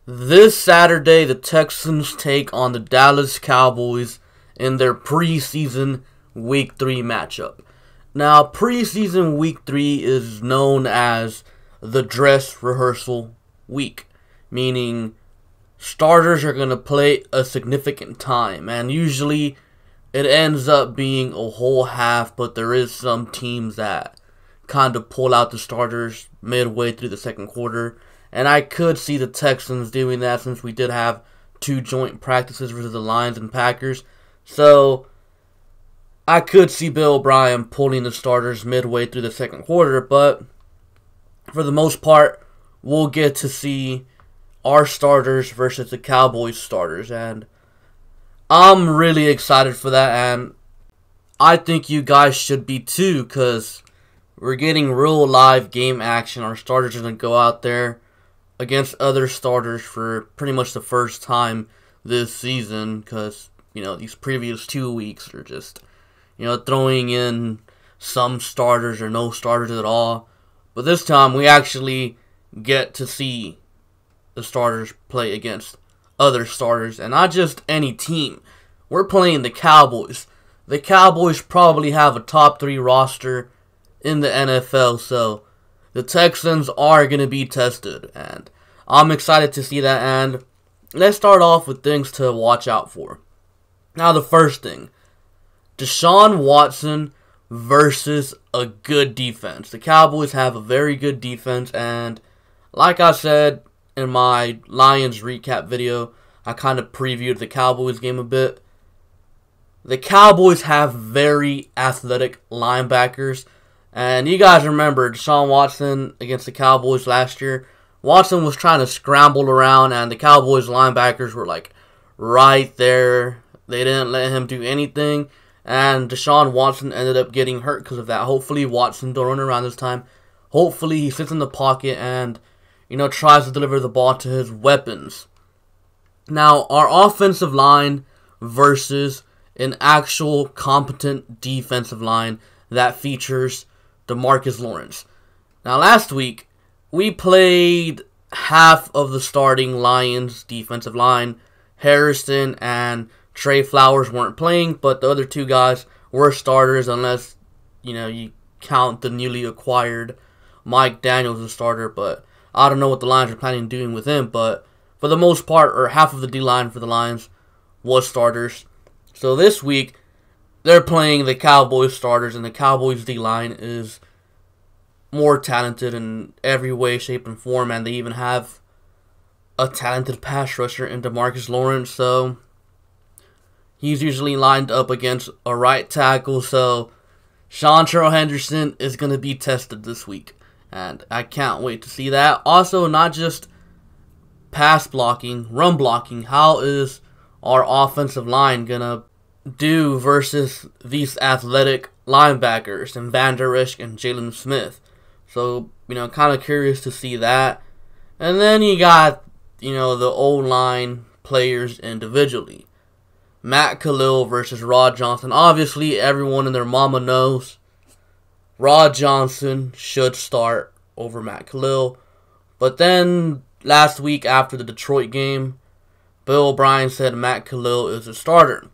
This Saturday, the Texans take on the Dallas Cowboys in their preseason Week 3 matchup. Now, preseason Week 3 is known as the dress rehearsal week, meaning starters are going to play a significant time, and usually it ends up being a whole half, but there is some teams that kind of pull out the starters midway through the second quarter. And I could see the Texans doing that since we did have two joint practices versus the Lions and Packers. So I could see Bill O'Brien pulling the starters midway through the second quarter. But for the most part, we'll get to see our starters versus the Cowboys starters. And I'm really excited for that. And I think you guys should be too, because we're getting real live game action. Our starters are going to go out there against other starters for pretty much the first time this season, because, these previous 2 weeks are just, throwing in some starters or no starters at all. But this time we actually get to see the starters play against other starters, and not just any team. We're playing the Cowboys. The Cowboys probably have a top 3 roster in the NFL, so the Texans are going to be tested, and I'm excited to see that. And let's start off with things to watch out for. Now, the first thing, Deshaun Watson versus a good defense. The Cowboys have a very good defense, and like I said in my Lions recap video, I kind of previewed the Cowboys game a bit. The Cowboys have very athletic linebackers. And you guys remember Deshaun Watson against the Cowboys last year. Watson was trying to scramble around, and the Cowboys linebackers were right there. They didn't let him do anything, and Deshaun Watson ended up getting hurt because of that. Hopefully Watson don't run around this time. Hopefully he sits in the pocket and tries to deliver the ball to his weapons. Now, our offensive line versus an actual competent defensive line that features DeMarcus Lawrence. Now, last week, we played half of the starting Lions defensive line. Harrison and Trey Flowers weren't playing, but the other two guys were starters, unless, you count the newly acquired Mike Daniels as a starter. But I don't know what the Lions are planning on doing with him. But for the most part, or half of the D-line for the Lions was starters. So this week, they're playing the Cowboys starters, and the Cowboys D-line is more talented in every way, shape, and form, and they even have a talented pass rusher in DeMarcus Lawrence, so he's usually lined up against a right tackle, so Seantrel Henderson is going to be tested this week, and I can't wait to see that. Also, not just pass blocking, run blocking, how is our offensive line going to do versus these athletic linebackers and Van Der Esch and Jalen Smith? So, kind of curious to see that. And then you got, the O-line players individually. Matt Khalil versus Rod Johnson. Obviously, everyone and their mama knows Rod Johnson should start over Matt Khalil. But then, last week after the Detroit game, Bill O'Brien said Matt Khalil is a starter.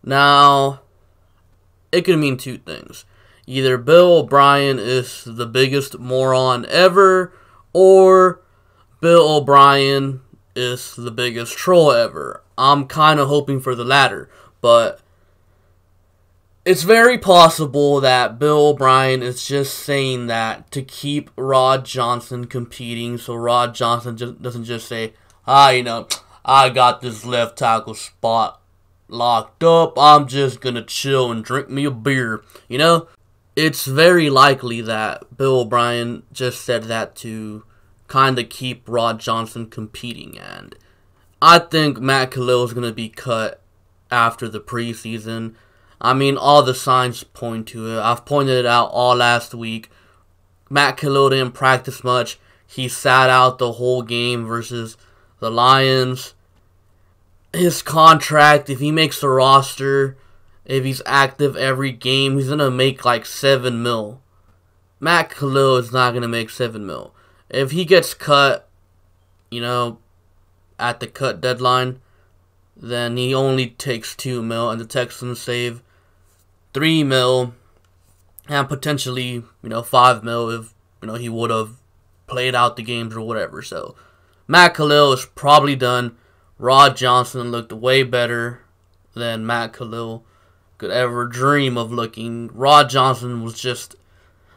Now, it could mean two things. Either Bill O'Brien is the biggest moron ever, or Bill O'Brien is the biggest troll ever. I'm kind of hoping for the latter, but it's very possible that Bill O'Brien is just saying that to keep Rod Johnson competing, so Rod Johnson doesn't just say, I got this left tackle spot locked up, I'm just gonna chill and drink me a beer. It's very likely that Bill O'Brien just said that to kind of keep Rod Johnson competing, and I think Matt Khalil is gonna be cut after the preseason. All the signs point to it. I've pointed it out all last week. Matt Khalil didn't practice much. He sat out the whole game versus the Lions. His contract, if he makes the roster, if he's active every game, he's going to make $7 million. Matt Khalil is not going to make $7 million. If he gets cut, at the cut deadline, then he only takes $2 million, and the Texans save $3 million, and potentially, $5 million if, he would have played out the games or whatever. So, Matt Khalil is probably done. Rod Johnson looked way better than Matt Khalil could ever dream of looking. Rod Johnson was just,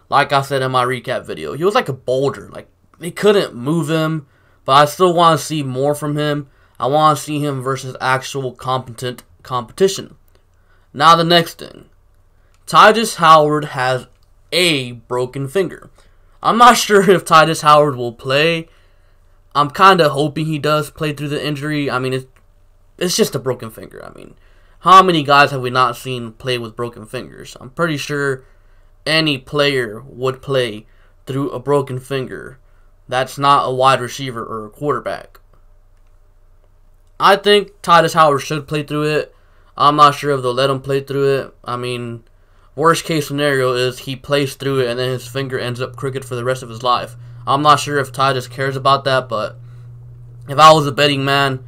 like I said in my recap video, he was like a boulder. Like, they couldn't move him, but I still want to see more from him. I want to see him versus actual competent competition. Now the next thing. Tytus Howard has a broken finger. I'm not sure if Tytus Howard will play. I'm kind of hoping he does play through the injury. I mean, it's just a broken finger. I mean, how many guys have we not seen play with broken fingers? I'm pretty sure any player would play through a broken finger. That's not a wide receiver or a quarterback. I think Tytus Howard should play through it. I'm not sure if they'll let him play through it. I mean, worst case scenario is he plays through it and then his finger ends up crooked for the rest of his life. I'm not sure if Tytus cares about that, but if I was a betting man,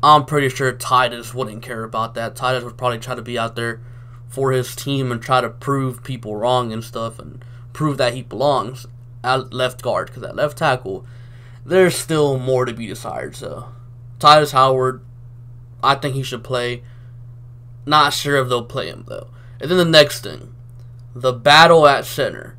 I'm pretty sure Tytus wouldn't care about that. Tytus would probably try to be out there for his team and try to prove people wrong and stuff and prove that he belongs at left guard, because at left tackle, there's still more to be desired. So, Tytus Howard, I think he should play. Not sure if they'll play him, though. And then the next thing, the battle at center.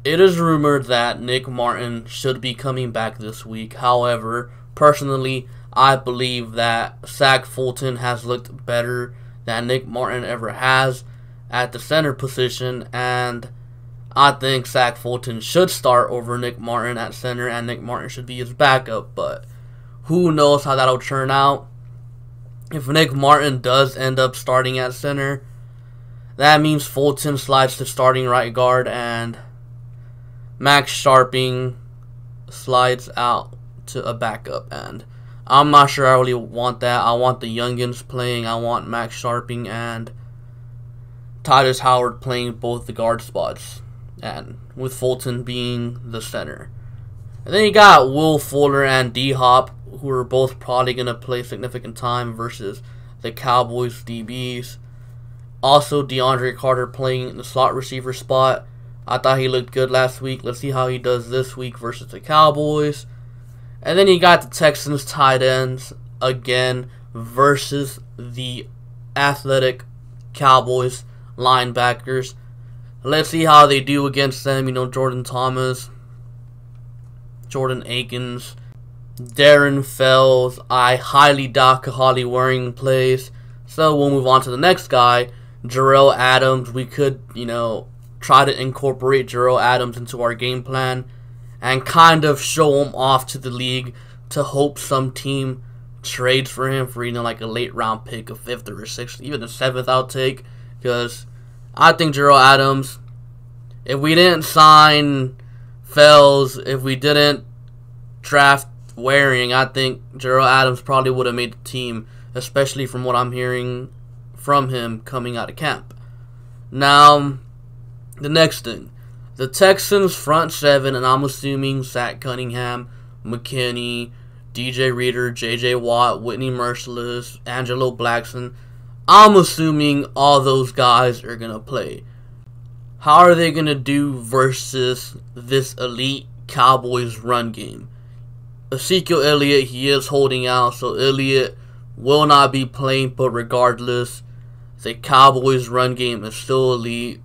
It is rumored that Nick Martin should be coming back this week. However, personally, I believe that Zach Fulton has looked better than Nick Martin ever has at the center position, and I think Zach Fulton should start over Nick Martin at center, and Nick Martin should be his backup, but who knows how that'll turn out. If Nick Martin does end up starting at center, that means Fulton slides to starting right guard, and Max Sharping slides out to a backup, and I'm not sure I really want that. I want the youngins playing. I want Max Sharping and Tytus Howard playing both the guard spots, and with Fulton being the center. And then you got Will Fuller and D-Hop, who are both probably going to play significant time versus the Cowboys DBs. Also, DeAndre Carter playing the slot receiver spot. I thought he looked good last week. Let's see how he does this week versus the Cowboys. And then you got the Texans tight ends again versus the athletic Cowboys linebackers. Let's see how they do against them. Jordan Thomas, Jordan Akins, Darren Fells. I highly doubt Kahali Waring plays. So we'll move on to the next guy, Jarrell Adams. We could, try to incorporate Jarrell Adams into our game plan and kind of show him off to the league to hope some team trades for him for, like a late round pick, a 5th or a 6th, even a 7th I'll take. Because I think Jarrell Adams, if we didn't sign Fells, if we didn't draft Waring, I think Jarrell Adams probably would have made the team, especially from what I'm hearing from him coming out of camp. Now, the next thing, the Texans front 7, and I'm assuming Zach Cunningham, McKinney, DJ Reader, JJ Watt, Whitney Merciless, Angelo Blackson. I'm assuming all those guys are going to play. How are they going to do versus this elite Cowboys run game? Ezekiel Elliott, he is holding out, so Elliott will not be playing, but regardless, the Cowboys run game is still elite.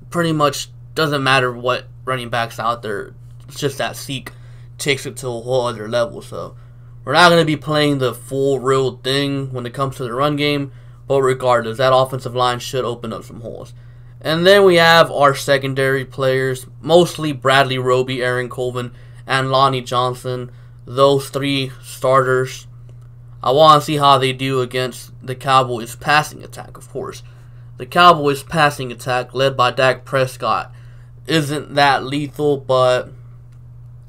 Pretty much doesn't matter what running backs out there. It's just that Zeke takes it to a whole other level. So we're not going to be playing the full real thing when it comes to the run game, but regardless, that offensive line should open up some holes. And then we have our secondary players, mostly Bradley Roby, Aaron Colvin, and Lonnie Johnson. Those 3 starters. I want to see how they do against the Cowboys passing attack, of course. The Cowboys passing attack, led by Dak Prescott, isn't that lethal, but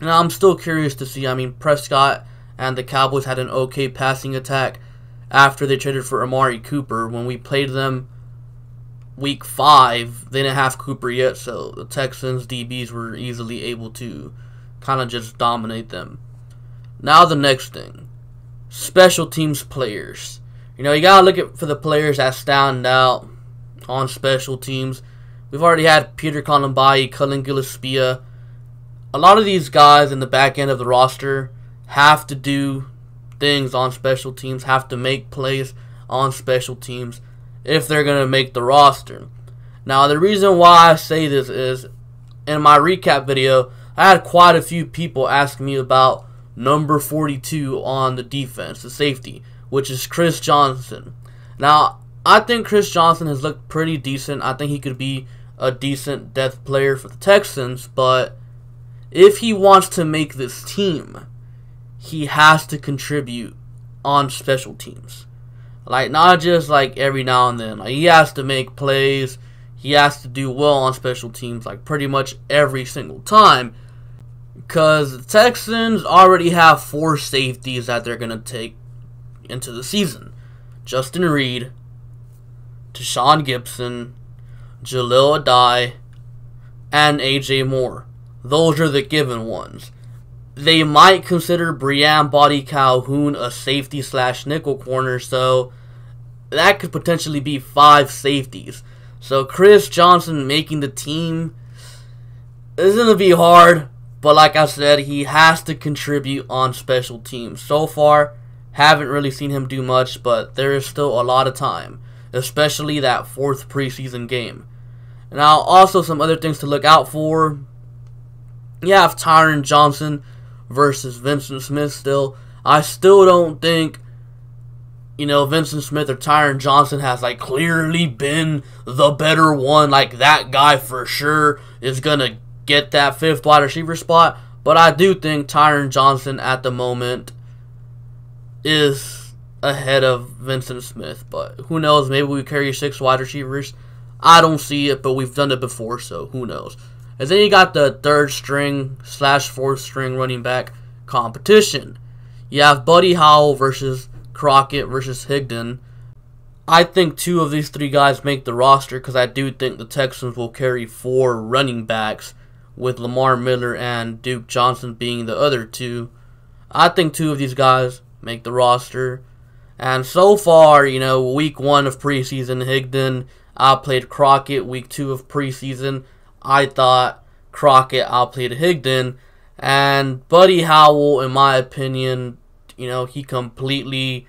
I'm still curious to see. I mean, Prescott and the Cowboys had an okay passing attack after they traded for Amari Cooper. When we played them week 5, they didn't have Cooper yet, so the Texans DBs were easily able to kind of just dominate them. Now the next thing. special teams players. You know, you gotta look for the players that stand out on special teams. We've already had Peter Colombayi, Cullen Gillespie. A lot of these guys in the back end of the roster have to do things on special teams, have to make plays on special teams if they're going to make the roster. Now, the reason why I say this is, in my recap video, I had quite a few people ask me about number 42 on the defense, the safety, which is Chris Johnson. Now, I think Chris Johnson has looked pretty decent. I think he could be a decent depth player for the Texans, but if he wants to make this team, he has to contribute on special teams. Like, not just like every now and then. Like, he has to make plays. He has to do well on special teams, like pretty much every single time. Because the Texans already have 4 safeties that they're going to take into the season. Justin Reed, Tashawn Gibson, Jalil Adai, and AJ Moore. Those are the given ones. They might consider Brian Body Calhoun a safety / nickel corner, so that could potentially be 5 safeties. So Chris Johnson making the team is going to be hard, but like I said, he has to contribute on special teams. So far, haven't really seen him do much, but there is still a lot of time, especially that 4th preseason game. Now, also some other things to look out for. You have Tyron Johnson versus Vincent Smith still. I still don't think, Vincent Smith or Tyron Johnson has, like, clearly been the better one. Like, that guy for sure is going to get that 5th wide receiver spot. But I do think Tyron Johnson at the moment is ahead of Vincent Smith. But who knows? Maybe we carry 6 wide receivers. I don't see it, but we've done it before, so who knows? And then you got the 3rd string / 4th string running back competition. You have Buddy Howell versus Crockett versus Higdon. I think 2 of these 3 guys make the roster because I do think the Texans will carry 4 running backs, with Lamar Miller and Duke Johnson being the other 2. I think 2 of these guys make the roster. And so far, week 1 of preseason, Higdon outplayed Crockett. Week 2 of preseason, I thought Crockett outplayed Higdon. And Buddy Howell, in my opinion, he completely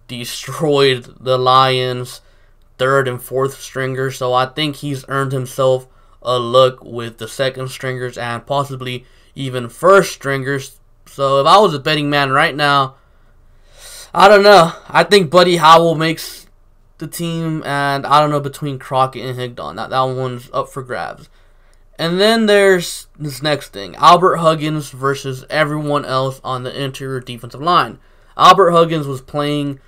destroyed the Lions' 3rd and 4th stringers. So I think he's earned himself a look with the 2nd stringers and possibly even 1st stringers. So if I was a betting man right now, I don't know. I think Buddy Howell makes the team, and I don't know between Crockett and Higdon. That one's up for grabs. And then there's this next thing. Albert Huggins versus everyone else on the interior defensive line. Albert Huggins was playing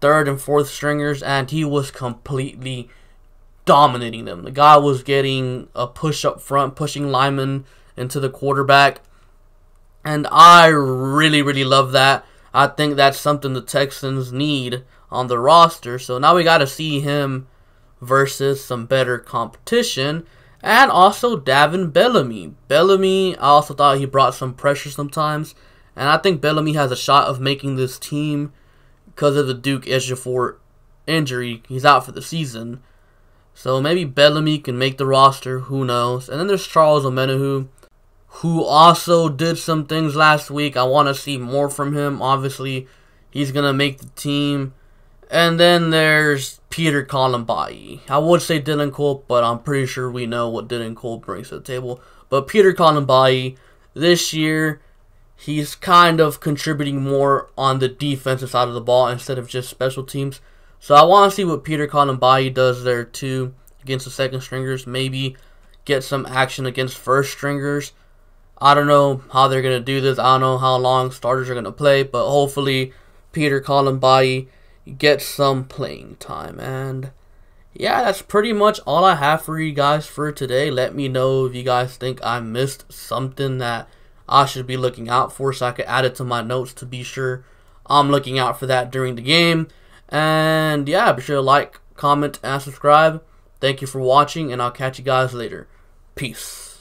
3rd and 4th stringers, and he was completely dominating them. The guy was getting a push up front, pushing linemen into the quarterback. And I really, really love that. I think that's something the Texans need on the roster. So now we got to see him versus some better competition. And also Davin Bellamy. Bellamy, I also thought he brought some pressure sometimes. And I think Bellamy has a shot of making this team because of the Duke Ejiofor injury. He's out for the season. So maybe Bellamy can make the roster. Who knows? And then there's Charles Omenihu, who also did some things last week. I want to see more from him. Obviously, he's going to make the team. And then there's Peter Colombayi. I would say Dylan Cole, but I'm pretty sure we know what Dylan Cole brings to the table. But Peter Colombayi, this year, he's kind of contributing more on the defensive side of the ball instead of just special teams. So I want to see what Peter Colombayi does there too against the 2nd stringers. Maybe get some action against 1st stringers. I don't know how they're going to do this. I don't know how long starters are going to play. But hopefully Peter Colombayi gets some playing time. And yeah, that's pretty much all I have for you guys for today. Let me know if you guys think I missed something that I should be looking out for, so I could add it to my notes to be sure I'm looking out for that during the game. And yeah, be sure to like, comment, and subscribe. Thank you for watching, and I'll catch you guys later. Peace.